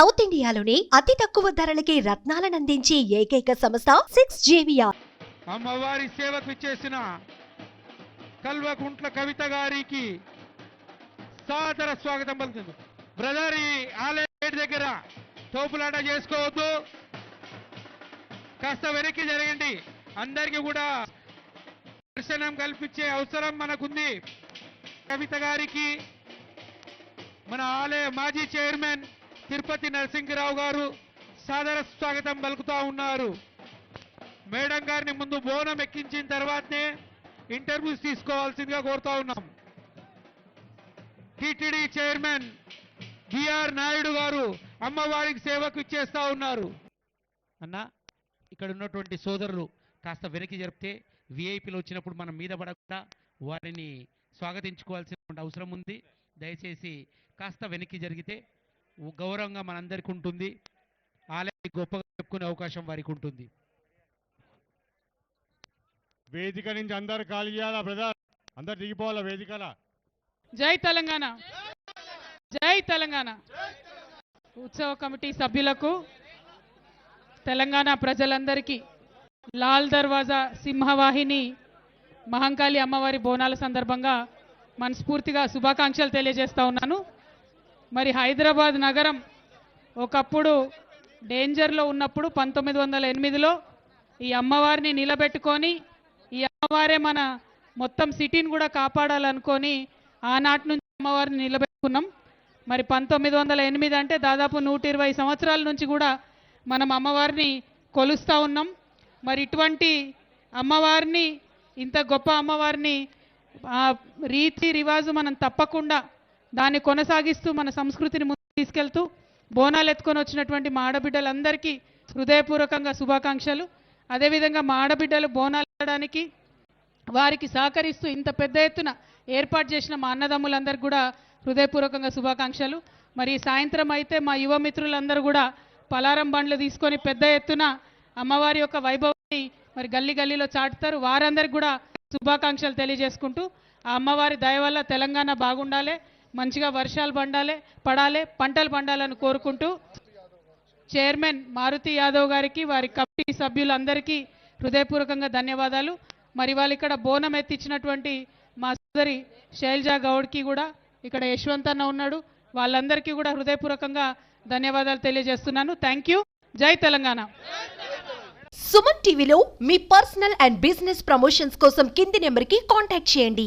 South ఇండియాలోని అతి తక్కువ ధరలకి రత్నాలనందించే ఏకైక సంస్థ 6JVR. అమ్మవారి సేవకు ఇచ్చేసిన కల్వకుంట్ల కవిత గారికి సాదర స్వాగతం పలుకుతుంది. బ్రదర్, ఈ ఆలయం దగ్గర తోపులాట చేసుకోవద్దు, కాస్త వెనక్కి జరగండి. అందరికీ కూడా దర్శనం కల్పించే అవసరం మనకుంది. కవిత గారికి మన ఆలయ మాజీ చైర్మన్ తిరుపతి నరసింహరావు గారు సాదర స్వాగతం పలుకుతా ఉన్నారు. మేడం గారిని ముందు బోనం ఎక్కించిన తర్వాతనే ఇంటర్వ్యూస్ తీసుకోవాల్సిందిగా కోరుతా ఉన్నాం. టిటిడి చైర్మన్ బిఆర్ నాయుడు గారు అమ్మవారికి సేవకు ఇచ్చేస్తా ఉన్నారు. అన్న, ఇక్కడ ఉన్నటువంటి సోదరులు కాస్త వెనక్కి జరిపితే విఐపీలు వచ్చినప్పుడు మనం మీద పడకుండా వారిని స్వాగతించుకోవాల్సిన అవసరం ఉంది. దయచేసి కాస్త వెనక్కి జరిగితే గౌరవంగా మనందరికీ ఉంటుంది. ఆలయాన్ని గొప్పగా చెప్పుకునే అవకాశం వారికి ఉంటుంది. వేదిక నుంచి అందరు ఖాళీ చేయాలా బ్రదర్, అందరు దిగిపోవాలా వేదికల. జై తెలంగాణ, జై తెలంగాణ. ఉత్సవ కమిటీ సభ్యులకు, తెలంగాణ ప్రజలందరికీ లాల్ దర్వాజా సింహవాహిని మహంకాళి అమ్మవారి బోనాల సందర్భంగా మనస్ఫూర్తిగా శుభాకాంక్షలు తెలియజేస్తా ఉన్నాను. మరి హైదరాబాద్ నగరం ఒకప్పుడు డేంజర్లో ఉన్నప్పుడు 1908లో ఈ అమ్మవారిని నిలబెట్టుకొని, ఈ అమ్మవారే మన మొత్తం సిటీని కూడా కాపాడాలనుకొని ఆనాటి నుంచి అమ్మవారిని నిలబెట్టుకున్నాం. మరి 1908 అంటే దాదాపు 120 సంవత్సరాల నుంచి కూడా మనం అమ్మవారిని కొలుస్తూ ఉన్నాం. మరి ఇటువంటి అమ్మవారిని, ఇంత గొప్ప అమ్మవారిని రీతి రివాజు మనం తప్పకుండా దాన్ని కొనసాగిస్తూ మన సంస్కృతిని ముందుకు తీసుకెళ్తూ బోనాలు ఎత్తుకొని వచ్చినటువంటి మా ఆడబిడ్డలందరికీ హృదయపూర్వకంగా శుభాకాంక్షలు. అదేవిధంగా మా ఆడబిడ్డలు బోనాలు వేయడానికి వారికి సహకరిస్తూ ఇంత పెద్ద ఎత్తున ఏర్పాటు చేసిన మా అన్నదమ్ములందరికీ కూడా హృదయపూర్వకంగా శుభాకాంక్షలు. మరి సాయంత్రం అయితే మా యువ మిత్రులందరూ కూడా పలారం బండ్లు తీసుకొని పెద్ద ఎత్తున అమ్మవారి యొక్క వైభవాన్ని మరి గల్లీ గల్లీలో చాటుతారు. వారందరికీ కూడా శుభాకాంక్షలు తెలియజేసుకుంటూ, ఆ అమ్మవారి దయ వల్ల తెలంగాణ బాగుండాలి, మంచిగా వర్షాలు పడాలి, పంటలు పండాలని కోరుకుంటూ చైర్మన్ మారుతి యాదవ్ గారికి, వారి కమిటీ సభ్యులందరికీ హృదయపూర్వకంగా ధన్యవాదాలు. మరి వాళ్ళు ఇక్కడ బోనం ఎత్తించినటువంటి మా సోదరి శైలజా గౌడ్కి కూడా, ఇక్కడ యశ్వంత్ అన్న ఉన్నాడు, వాళ్ళందరికీ కూడా హృదయపూర్వకంగా ధన్యవాదాలు తెలియజేస్తున్నాను. Thank you. జై తెలంగాణ. సుమన్ టీవీలో మీ పర్సనల్ అండ్ బిజినెస్ ప్రమోషన్స్ కోసం కింది నెంబర్కి కాంటాక్ట్ చేయండి.